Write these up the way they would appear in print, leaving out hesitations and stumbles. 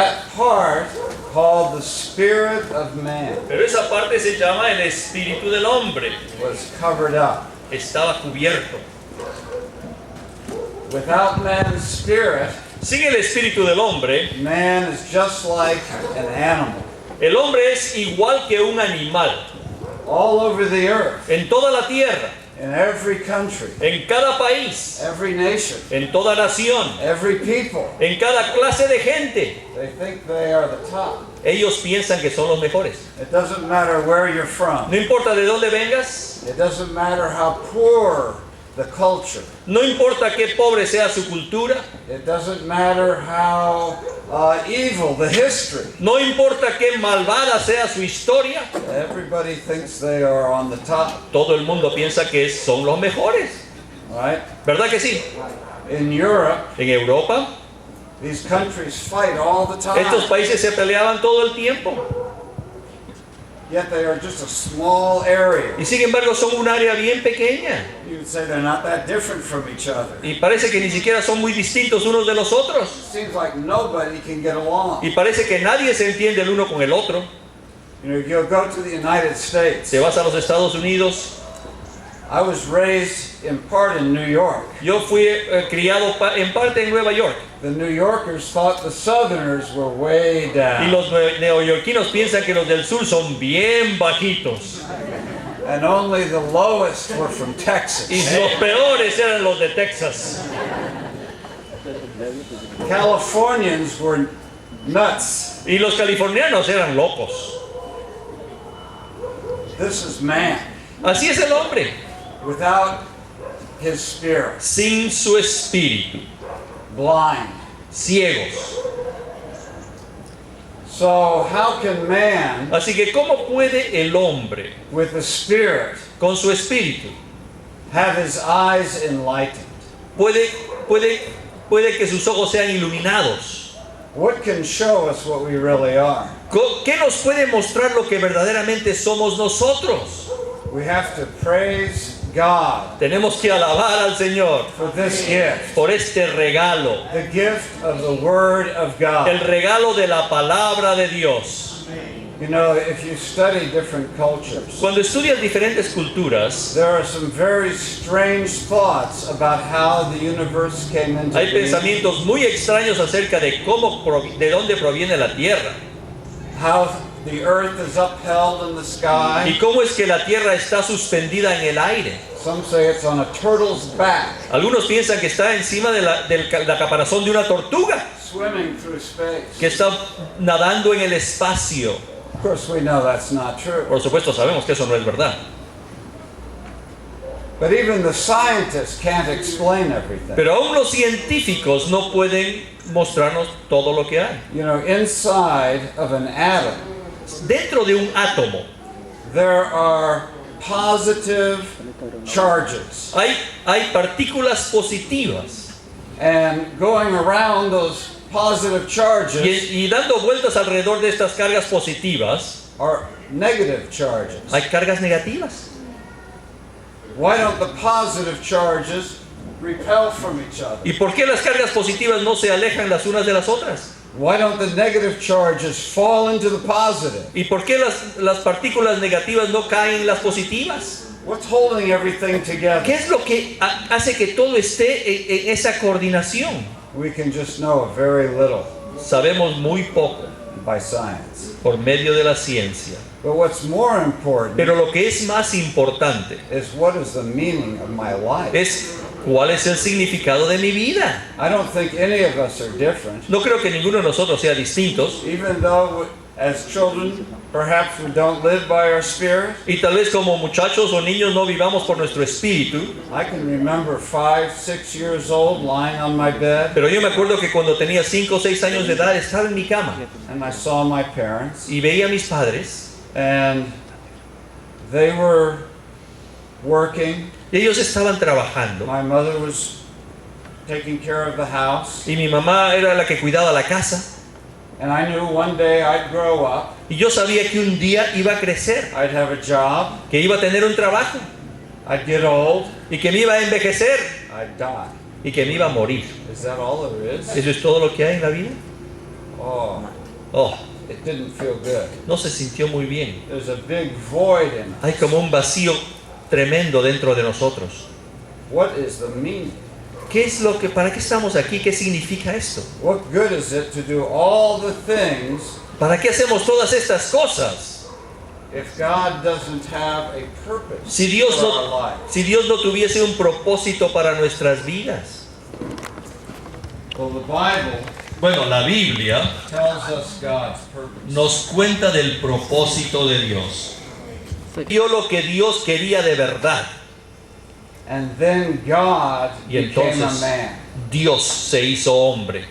That part, called the spirit of man, Pero esa parte se llama el espíritu del hombre. was covered up. Estaba cubierto. Without man's spirit, Sin el espíritu del hombre, man is just like an animal. el hombre es igual que un animal. All over the earth, En toda la tierra, in every country, en cada país, every nation, en toda nación, every people, en cada clase de gente, they think they are the top. ellos piensan que son los mejores. It doesn't matter where you're from. No importa de dónde vengas, It doesn't matter how poor the culture. no importa qué pobre sea su cultura, It doesn't matter how evil the history. no importa qué malvada sea su historia, Everybody thinks they are on the top, todo el mundo piensa que son los mejores. right? ¿Verdad que sí? In Europe, En Europa, these countries fight all the estos time, países se peleaban todo el tiempo. yet they are just a small area. Y sin embargo son un área bien pequeña. You would say they're not that different from each other. Y parece que ni siquiera son muy distintos unos de los otros. Seems like nobody can get along. Y parece que nadie se entiende el uno con el otro. You know, you'll go to the United States. Te vas a los Estados Unidos. I was raised in part in New York. Yo fui criado en parte en Nueva York. The New Yorkers thought the Southerners were way Y down. los neoyorquinos piensan que los del sur son bien bajitos. And only the lowest were from Texas. Y los peores eran los de Texas. Californians were nuts. Y los californianos eran locos. This is man Así es el hombre, without his spirit, sin su espíritu, blind. ciegos. So how can man Así que ¿cómo puede el hombre, with the spirit con su espíritu, have his eyes enlightened? puede que sus ojos sean iluminados? What can show us what we really are? ¿Qué nos puede mostrar lo que verdaderamente somos nosotros? We have to praise God Tenemos que alabar al Señor for this gift, por este regalo, the gift of the Word of God. el regalo de la palabra de Dios. You know, if you study different cultures, Cuando estudias diferentes culturas, there are some very strange thoughts about how the universe came into hay being, pensamientos muy extraños acerca de de dónde proviene la tierra how the earth is upheld in the y sky. cómo es que la tierra está suspendida en el aire. Some say it's on a turtle's back, Algunos piensan que está encima de la caparazón de una tortuga swimming through space. que está nadando en el espacio. Of course, we know that's not true. Por supuesto, sabemos que eso no es verdad. But even the scientists can't explain everything. Pero aún los científicos no pueden mostrarnos todo lo que hay. You know, inside of an atom, Dentro de un átomo there are positive charges. hay partículas positivas And going around those positive charges y dando vueltas alrededor de estas cargas positivas are negative charges. hay cargas negativas. Why don't the positive charges repel from each other? ¿Y por qué las cargas positivas no se alejan las unas de las otras? Why don't the negative charges fall into the positive? ¿Y por qué las partículas negativas no caen en las positivas? What's holding everything ¿Qué together? es lo que hace que todo esté en esa coordinación? We can just know very little Sabemos muy poco by science. por medio de la ciencia. But what's more important Pero lo que es más importante is what is the meaning of my life? es cuál es el significado de mi vida. I don't think any of us are different. No creo que ninguno de nosotros sea distintos. Even though as children perhaps we don't live by our spirit. Y tal vez como muchachos o niños no vivamos por nuestro espíritu. I can remember 5, 6 years old lying on my bed Pero yo me acuerdo que cuando tenía 5 o 6 años de edad estaba en mi cama and I saw my parents y veía a mis padres and they were working. y ellos estaban trabajando. My mother was taking care of the house, Y mi mamá era la que cuidaba la casa. and I knew one day I'd grow up, Y yo sabía que un día iba a crecer, I'd have a job, que iba a tener un trabajo I'd get old, y que me iba a envejecer I'd die. y que me iba a morir. Is that all there is? ¿Eso es todo lo que hay en la vida? Oh, Oh, it didn't feel good. no se sintió muy bien. There's a big void in Hay us. como un vacío tremendo dentro de nosotros. What is the meaning? ¿Qué es lo que, para qué estamos aquí? ¿Qué significa esto? What good is it to do all the things ¿Para qué hacemos todas estas cosas? if God doesn't have a purpose Si Dios for our no, life? si Dios no tuviese un propósito para nuestras vidas. Well, the Bible Bueno, la Biblia tells us God's purpose. nos cuenta del propósito de Dios. Vio lo que Dios quería de verdad. And then God Y became a entonces man. Dios se hizo hombre.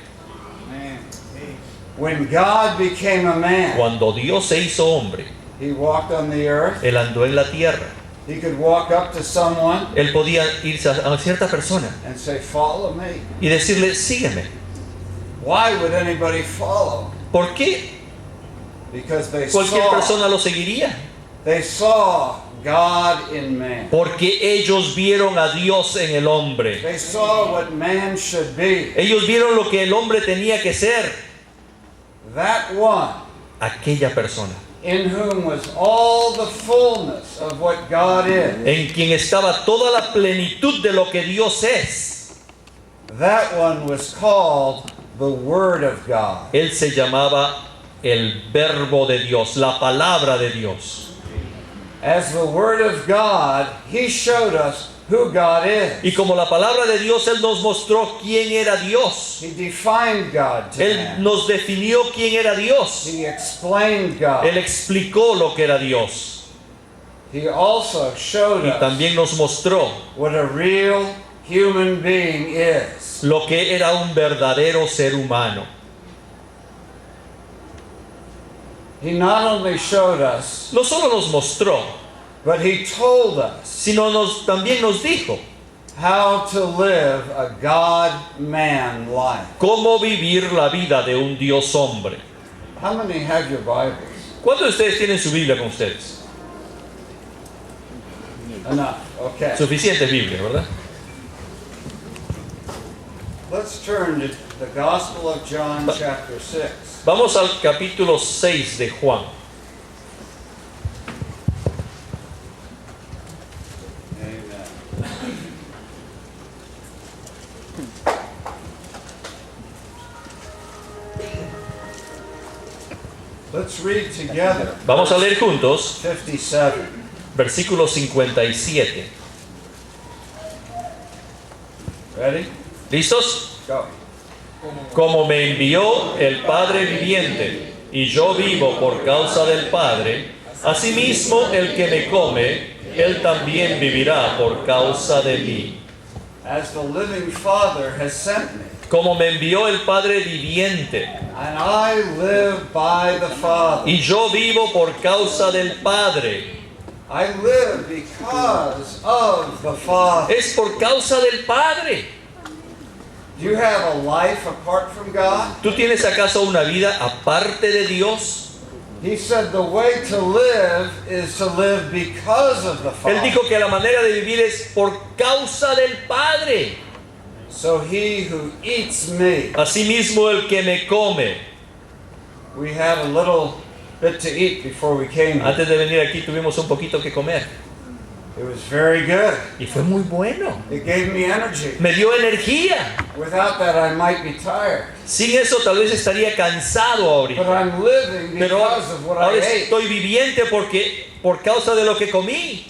When God became a man, Cuando Dios se hizo hombre, he walked on the earth. Él andó en la tierra. He could walk up to someone Él podía irse a cierta persona and say, "Follow me." y decirle, sígueme. Why would anybody follow? ¿Por qué Because cualquier persona lo seguiría? they saw God in man. Porque ellos vieron a Dios en el hombre. They saw what man should be. Ellos vieron lo que el hombre tenía que ser. That one Aquella persona in whom was all the fullness of what God is. en quien estaba toda la plenitud de lo que Dios es. That one was called the Word of God. Él se llamaba el verbo de Dios, la palabra de Dios. As the Word of God, He showed us who God is. Y como la palabra de Dios, Él nos mostró quién era Dios. He defined God to Él man. nos definió quién era Dios. He explained God. Él explicó lo que era Dios. He also showed Y us también nos mostró what a real human being is. lo que era un verdadero ser humano. He not only showed us, No solo nos mostró, but He told us sino también nos dijo how to live a God-man life. cómo vivir la vida de un Dios hombre. How many have your Bibles? ¿Cuántos de ustedes tienen su Biblia con ustedes? Enough. Okay. Suficiente Biblia, ¿verdad? Let's turn to the Gospel of John, chapter 6. Vamos al capítulo 6 de Juan. Amen. Let's read together. Vamos a leer juntos 57. versículo 57. Ready? ¿Listos? Go. Como me envió el Padre viviente, y yo vivo por causa del Padre, asimismo el que me come, él también vivirá por causa de mí. As the living Father has sent me, Como me envió el Padre viviente, and I live by the Father. y yo vivo por causa del Padre. I live because of the Father. Es por causa del Padre. Do you have a life apart from God? ¿Tú tienes acaso una vida aparte de Dios? He said the way to live is to live because of the Él Father. dijo que la manera de vivir es por causa del Padre. So he who eats me, Asimismo el que me come. we had a little bit to eat before we came here. Antes de venir aquí tuvimos un poquito que comer. It was very good. Y fue muy bueno. It gave me energy. Me dio energía. Without that, I might be tired. Sin eso tal vez estaría cansado But ahorita. I'm living Pero because of what I ahora ate. estoy viviente por causa de lo que comí.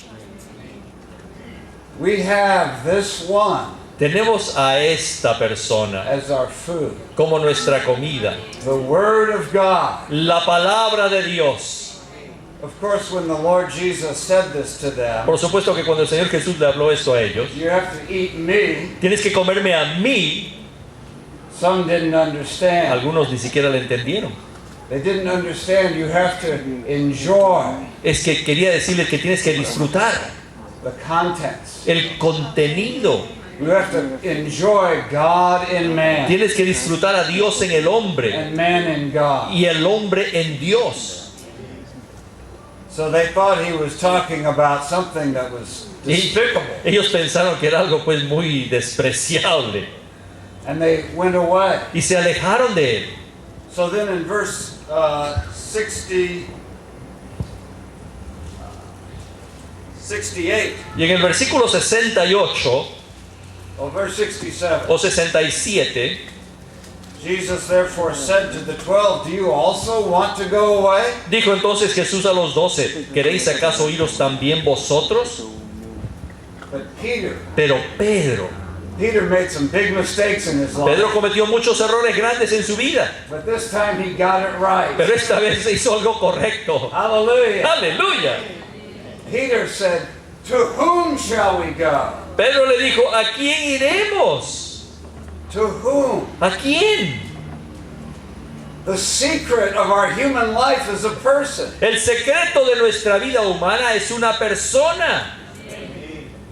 We have this one Tenemos a esta persona as our food. como nuestra comida. The Word of God. La palabra de Dios. Of course, when the Lord Jesus said this to them, Por supuesto que cuando el Señor Jesús le habló esto a ellos, you have to eat me. tienes que comerme a mí. Some didn't understand. Algunos ni siquiera le entendieron. They didn't understand you have to enjoy Es que quería decirles que tienes que disfrutar the contents. el contenido. You have to enjoy God in man Tienes que disfrutar a Dios en el hombre and man in God. y el hombre en Dios. So they thought he was talking about something that was Y despicable. ellos pensaron que era algo pues muy despreciable And they went away. y se alejaron de él. So then in verse 68, Y en el versículo 68 or verse 67, o 67, Jesus therefore said to the 12, do you also want to go away? dijo entonces Jesús a los 12, ¿queréis acaso iros también vosotros? But Peter made some big mistakes in his life. Pedro cometió muchos errores grandes en su vida, But this time he got it right. pero esta vez se hizo algo correcto. Hallelujah. ¡Aleluya! Peter said, to whom shall we go? Pedro le dijo, ¿a quién iremos? To whom? ¿A quién? The secret of our human life is a person. El secreto de nuestra vida humana es una persona.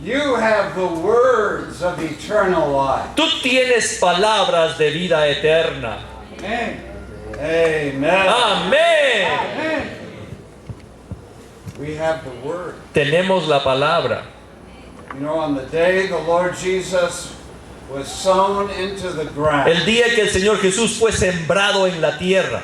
You have the words of eternal life. Tú tienes palabras de vida eterna. Amen. Amen. Amén. We have the word. Tenemos la palabra. You know, on the day the Lord Jesus was sown into the ground, El día que el Señor Jesús fue sembrado en la tierra,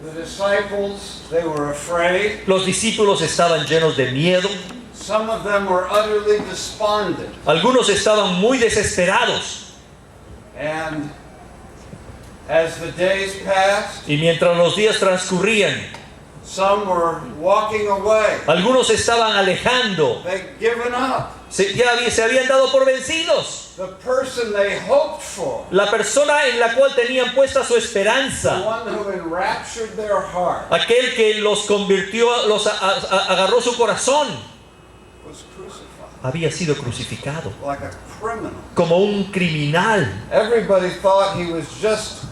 the disciples, they were afraid. los discípulos estaban llenos de miedo. Some of them were utterly despondent. Algunos estaban muy desesperados. And as the days passed, Y mientras los días transcurrían, some were walking away. algunos estaban alejando. They'd given up. Se habían dado por vencidos. The person they hoped for, La persona en la cual tenían puesta su the esperanza, one who enraptured their heart, aquel que los convirtió, agarró su corazón, was crucified había sido crucificado like a criminal. como un criminal. Everybody thought he was just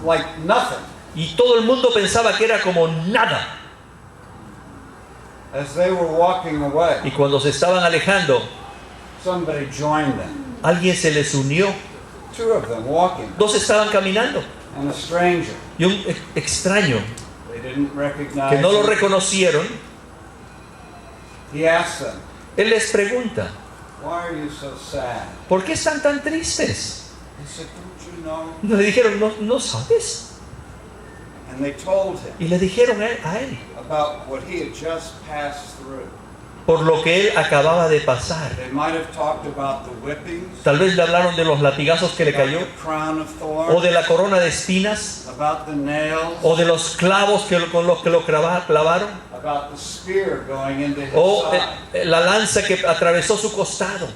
like nothing. Y todo el mundo pensaba que era como nada. As they were walking away, Y cuando se estaban alejando, somebody joined them. alguien se les unió. Two of them walking, Dos estaban caminando. and a stranger. Y un extraño They didn't recognize que no lo him. reconocieron, He asked them, él les pregunta, why are you so sad? ¿por qué están tan tristes? He said, don't you know? Le dijeron, ¿no sabes? And they told him Y le dijeron a él about what he had just passed through. por lo que él acababa de pasar. They might have talked about the whippings, Tal vez le hablaron de los latigazos que le about cayó, the crown of o thorns, de la corona de espinas, about the nails, o de los clavos con los que lo clavaron, about the spear going into his o side. la lanza que atravesó su costado.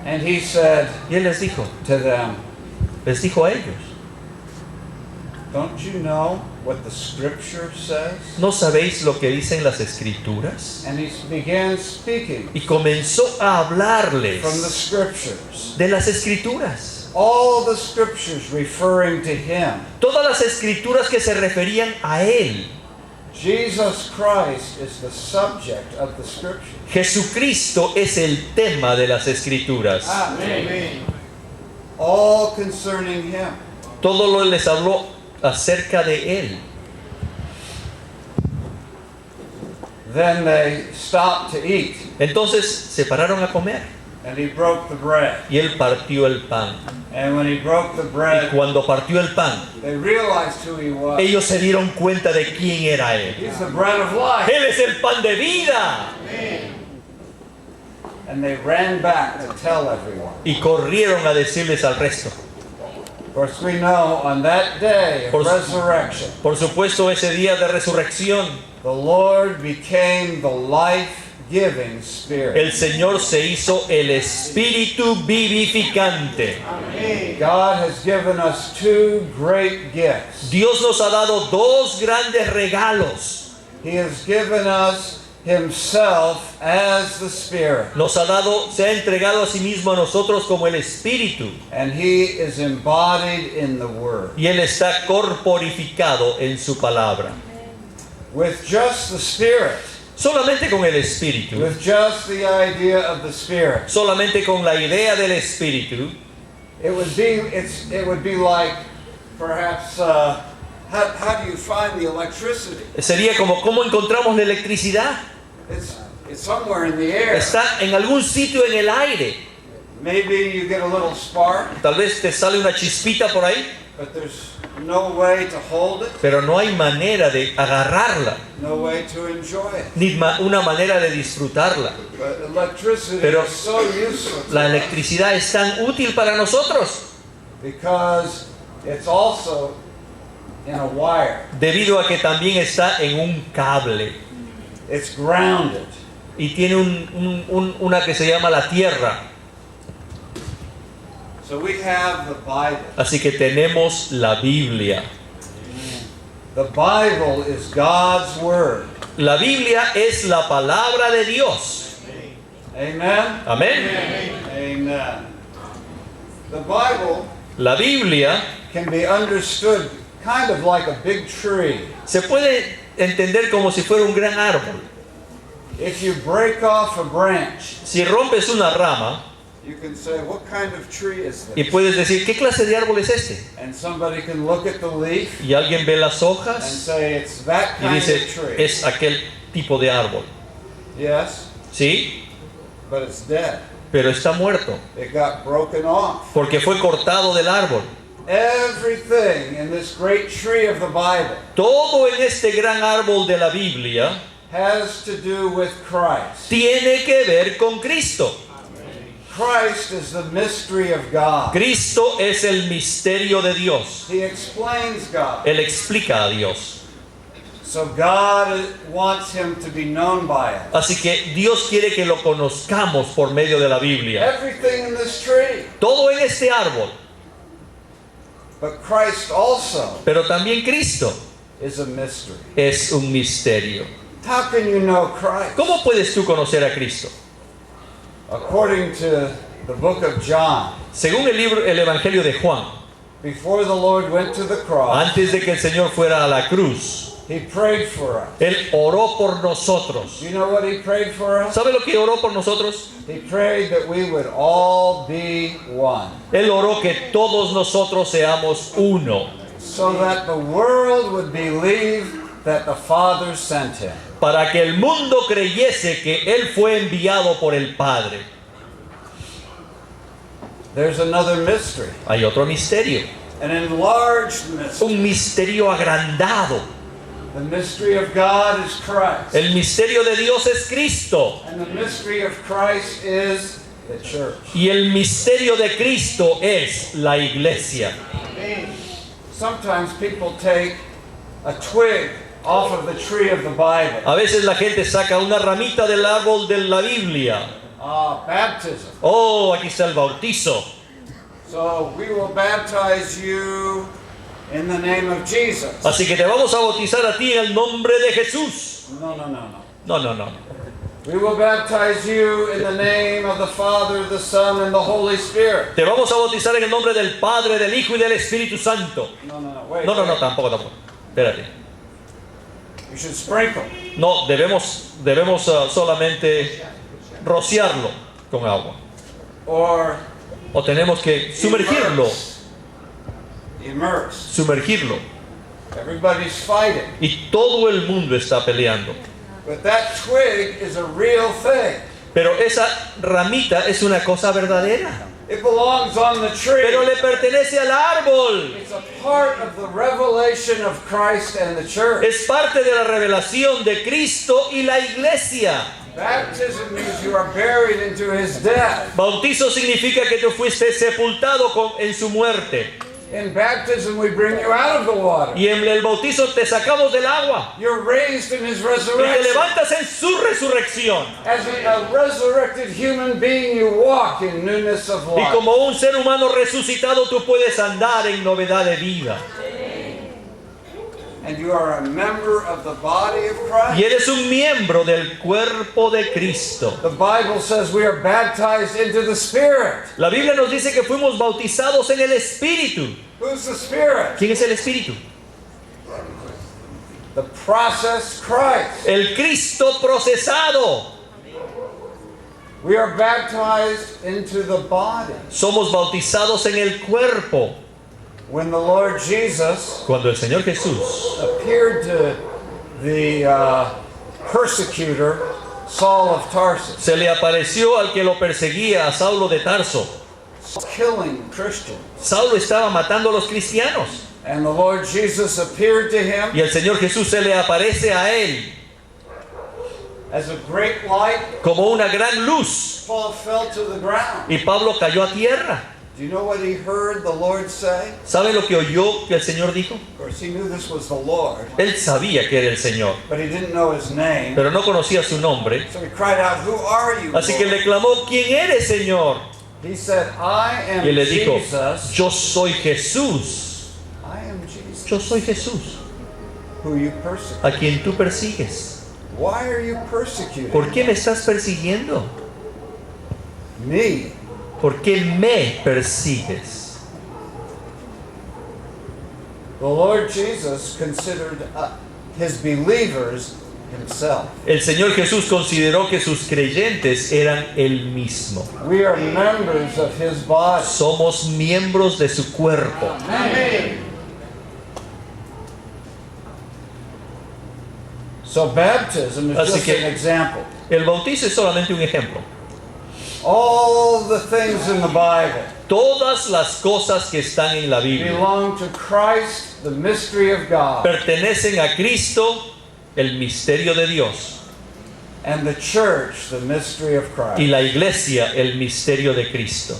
And he said Y él les dijo a ellos, don't you know what the scripture says? ¿no sabéis lo que dicen las escrituras? And he began speaking Y comenzó a hablarles from the scriptures. de las escrituras. All the scriptures referring to him. Todas las escrituras que se referían a él. Jesus Christ is the subject of the scripture. Jesucristo es el tema de las escrituras. Amen. All concerning him. Todo lo les habló acerca de él. Then they stopped to eat, Entonces se pararon a comer and he broke the bread. y él partió el pan. And when he broke the Y bread, cuando partió el pan, they realized who he was. ellos se dieron cuenta de quién era él. He's the bread of life. Él es el pan de vida. And they ran back to tell everyone. Y corrieron a decirles al resto. Of course, we know on that day of Por- resurrection, Por supuesto, ese día de resurrección, the Lord became the life-giving Spirit. el Señor se hizo el Espíritu vivificante. God has given us two great gifts. Dios nos ha dado dos grandes regalos. He has given us Himself as the Spirit, Se ha entregado a sí mismo a nosotros como el Espíritu. and He is embodied in the Word. Y Él está corporificado en su palabra. With just the Spirit, Solamente con el Espíritu, with just the idea of the Spirit, solamente con la idea del Espíritu, it would be like perhaps how do you find the electricity? sería como ¿cómo encontramos la electricidad? It's somewhere in the air. Está en algún sitio en el aire. Maybe you get a little spark, Tal vez te sale una chispita por ahí, but there's no way to hold it, pero no hay manera de agarrarla, no way to enjoy it. ni una manera de disfrutarla. But electricity Pero is so useful to la us electricidad es tan útil para nosotros because it's also in a wire. debido a que también está en un cable It's grounded. y tiene una que se llama la tierra. So we have the Bible. Así que tenemos la Biblia. The Bible is God's Word. La Biblia es la palabra de Dios. Amen? Amén. Amen. The Bible La Biblia can be understood kind of like a big tree. se puede entender como si fuera un gran árbol. If you break off a branch, Si rompes una rama you can say, what kind of tree is y this? puedes decir, ¿qué clase de árbol es este? And somebody can look at the leaf Y alguien ve las and hojas say, it's that y kind dice, of tree. es aquel tipo de árbol. Yes, ¿Sí? but it's dead. Pero está muerto It got broken off. porque fue cortado del árbol. Everything in this great tree of the Bible Todo en este gran árbol de la Biblia has to do with Christ. tiene que ver con Cristo. Christ is the mystery of God. Cristo es el misterio de Dios. He explains God. Él explica a Dios. So God wants him to be known by us. Así que Dios quiere que lo conozcamos por medio de la Biblia. Everything in this tree. Todo en este árbol. But Christ also Pero también Cristo is a mystery. es un misterio. How can you know Christ? ¿Cómo puedes tú conocer a Cristo? According to the book of John, Según el Evangelio de Juan, before the Lord went to the cross, antes de que el Señor fuera a la cruz, he prayed for us. Él oró por nosotros. Do you know what he prayed for us? ¿Sabe lo que oró por nosotros? He prayed that we would all be one, Él oró que todos nosotros seamos uno, so that the world would believe that the Father sent him. para que el mundo creyese que Él fue enviado por el Padre. There's another mystery, Hay otro misterio, an enlarged mystery. un misterio agrandado. The mystery of God is Christ, El misterio de Dios es Cristo and the mystery of Christ is the church. y el misterio de Cristo es la iglesia. Sometimes people take a twig off of the tree of the Bible. A veces la gente saca una ramita del árbol de la Biblia. Baptism. Oh, aquí está el bautizo. So we will baptize you in the name of Jesus. Así que te vamos a bautizar a ti en el nombre de Jesús. No. No. We will baptize you in the name of the Father, the Son, and the Holy Spirit. Te vamos a bautizar en el nombre del Padre, del Hijo y del Espíritu Santo. No. Wait. No, tampoco. Espérate. You should sprinkle. No, debemos solamente rociarlo con agua. Or O tenemos que sumergirlo. Immerse. Sumergirlo. Everybody's fighting. Y todo el mundo está peleando. But that twig is a real thing. Pero esa ramita es una cosa verdadera. It belongs on the tree. Pero le pertenece al árbol. It's a part of the revelation of Christ and the church. Es parte de la revelación de Cristo y la iglesia. Baptism means you are buried into his death. Bautizo significa que tú fuiste sepultado en su muerte. In baptism, we bring you out of the water. Y en el bautizo te sacamos del agua. You're raised in his Y te resurrection. levantas en su resurrección. As a resurrected human being, you walk in newness of Y life. como un ser humano resucitado, tú puedes andar en novedad de vida. And you are a member of the body of Christ. Y eres un miembro del cuerpo de Cristo. The Bible says we are baptized into the Spirit. La Biblia nos dice que fuimos bautizados en el Espíritu. Who's the Spirit? ¿Quién es el Espíritu? The process Christ. El Cristo procesado. We are baptized into the body. Somos bautizados en el cuerpo. When the Lord Jesus Cuando el Señor Jesús appeared to the persecutor Saul of Tarsus, Se le apareció al que lo perseguía, a Saulo de Tarso. killing Christians. Saulo estaba matando a los cristianos. And the Lord Jesus appeared to him Y el Señor Jesús se le aparece a él as a great light. como una gran luz. Paul fell to the ground. Y Pablo cayó a tierra. Do you know what he heard the Lord say? ¿Sabe lo que oyó que el Señor dijo? Of course, he knew this was the Lord, Él sabía que era el Señor, but he didn't know his name. pero no conocía su nombre. So he cried out, "Who are you, Así que Lord?" le clamó, ¿quién eres, Señor? He said, "I am Y él le dijo, Jesus. yo soy Jesús. I am Jesus, Yo soy Jesús, who you persecute. a quien tú persigues. Why are you persecuting ¿Por qué me estás persiguiendo? me?" ¿Por qué me persigues? The Lord Jesus considered his believers himself. El Señor Jesús consideró que sus creyentes eran Él mismo. We are members of his body. Somos miembros de su cuerpo. So baptism is Así just que- an example. El bautizo es solamente un ejemplo. All the things in the Bible Todas las cosas que están en la Biblia belong to Christ, the mystery of God, pertenecen a Cristo, el misterio de Dios, and the church, the mystery of y Christ. la iglesia, el misterio de Cristo.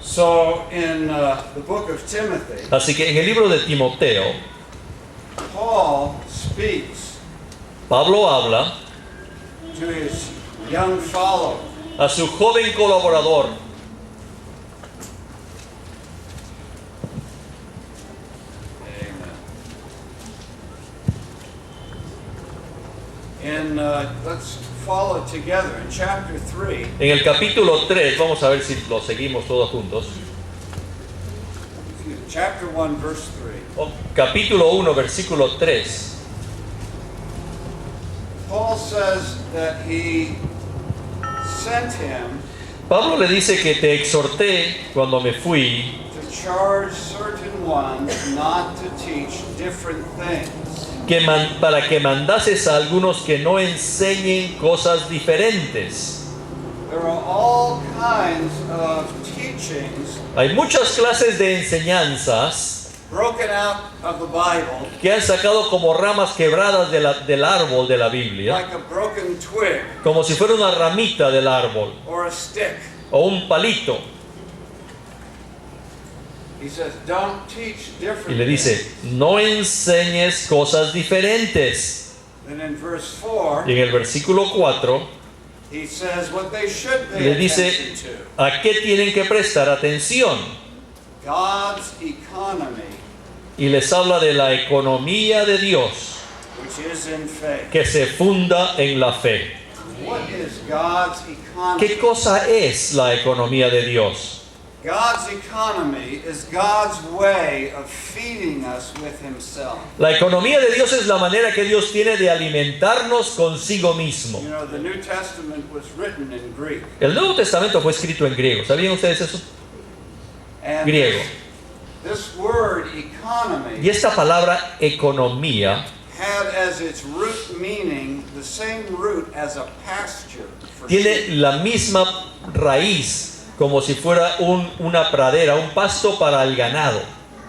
So in the book of Timothy, Así que en el libro de Timoteo, Paul speaks Pablo habla to his young follower. a su joven colaborador. Let's follow together in chapter 3. En el capítulo 3, vamos a ver si lo seguimos todos juntos. Chapter 1, verse 3. Capítulo 1, versículo 3. Paul says that he sent him Pablo le dice que te exhorté cuando me fui to charge certain ones not to teach different things. para que mandases a algunos que no enseñen cosas diferentes. There are all kinds of teachings Hay muchas clases de enseñanzas broken out of the Bible que han sacado como ramas quebradas del árbol de la Biblia, like a broken twig como si fuera una ramita del árbol or a stick. o un palito. He says, don't teach Y different le dice, things. no enseñes cosas diferentes. Then in verse 4, Y en el versículo 4 he says what they should pay le dice attention to. a qué tienen que prestar atención. God's economy, Y les habla de la economía de Dios which is in faith. que se funda en la fe. What is God's economy? ¿Qué cosa es la economía de Dios? God's economy is God's way of feeding us with himself. La economía de Dios es la manera que Dios tiene de alimentarnos consigo mismo. You know, the New Testament was written in Greek. El Nuevo Testamento fue escrito en griego. ¿Sabían ustedes eso? And Griego. this word economy Y esta palabra economía had as its root meaning the same root as a pasture for tiene sheep. la misma raíz como si fuera una pradera, un pasto para el ganado,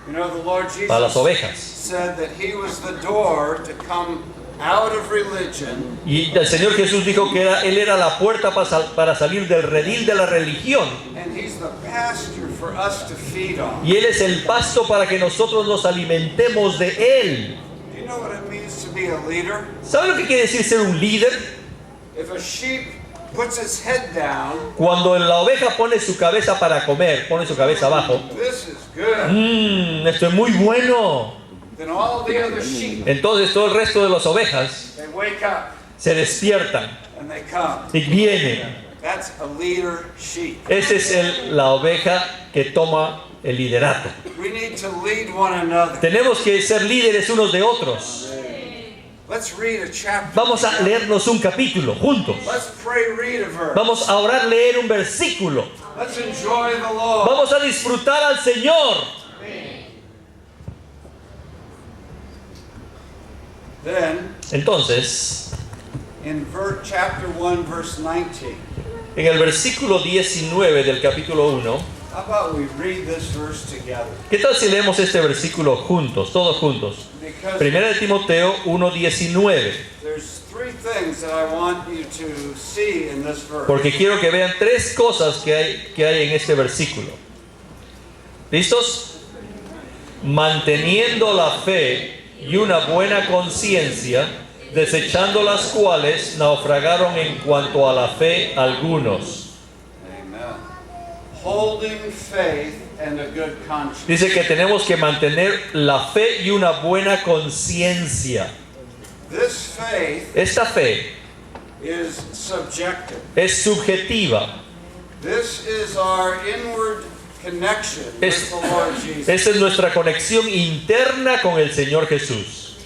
You know, the Lord para las Jesus ovejas. said that he was the door to come out of religion Y el Señor Jesús dijo que Él era la puerta para salir del redil de la religión. and he's the pasture for us to feed on. Y Él es el pasto para que nosotros nos alimentemos de Él. Do you know what it means to be a leader? ¿Sabe lo que quiere decir ser un líder? If a sheep puts its head down, Cuando la oveja pone su cabeza para comer, pone su cabeza abajo. this is good. Esto es muy bueno. Then all the other sheep, Entonces todo el resto de las ovejas they wake up se despiertan and they come. y vienen. That's a leader sheep. Esa es la oveja que toma el liderato. We need to lead one another. Tenemos que ser líderes unos de otros. Let's read a chapter. Vamos a leernos un capítulo juntos. Let's pray, read a verse. Vamos a orar, leer un versículo. Let's enjoy the Lord. Vamos a disfrutar al Señor. Then, Entonces, in chapter 1, verse 19, en el versículo 19 del capítulo 1, how about we read this verse together? ¿qué tal si leemos este versículo juntos, todos juntos? Because Primera de Timoteo 1:19, there's three things that I want you to see in this verse. porque quiero que vean tres cosas que hay en este versículo. ¿Listos? Manteniendo la fe y una buena conciencia, desechando las cuales naufragaron en cuanto a la fe algunos. Amen. Holding faith and a good conscience. Dice que tenemos que mantener la fe y una buena conciencia. This faith Esta fe is subjective. es subjetiva. This is our inward connection with Es- the Lord Jesus. Esa es nuestra conexión interna con el Señor Jesús.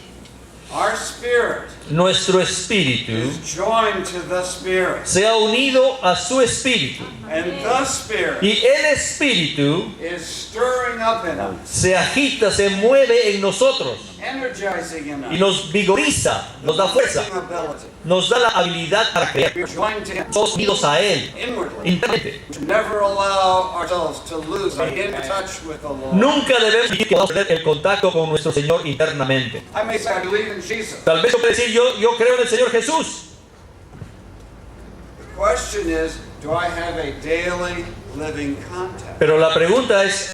Our spirit Nuestro espíritu is joined to the Spirit. se ha unido a su espíritu. And the Spirit Y el espíritu is stirring up in us, se agita, se mueve en nosotros. energizing in Y us. nos vigoriza, nos da fuerza, Ability. nos da la habilidad para crear. We're joined to Him Somos unidos a Él, inwardly. internamente. To never allow ourselves to lose in touch with the Lord. Nunca debemos perder el contacto con nuestro Señor internamente. I may say I believe in Jesus. Tal vez yo pueda decir, yo creo en el Señor Jesús. The question is, do I have a daily living contact? Pero la pregunta es,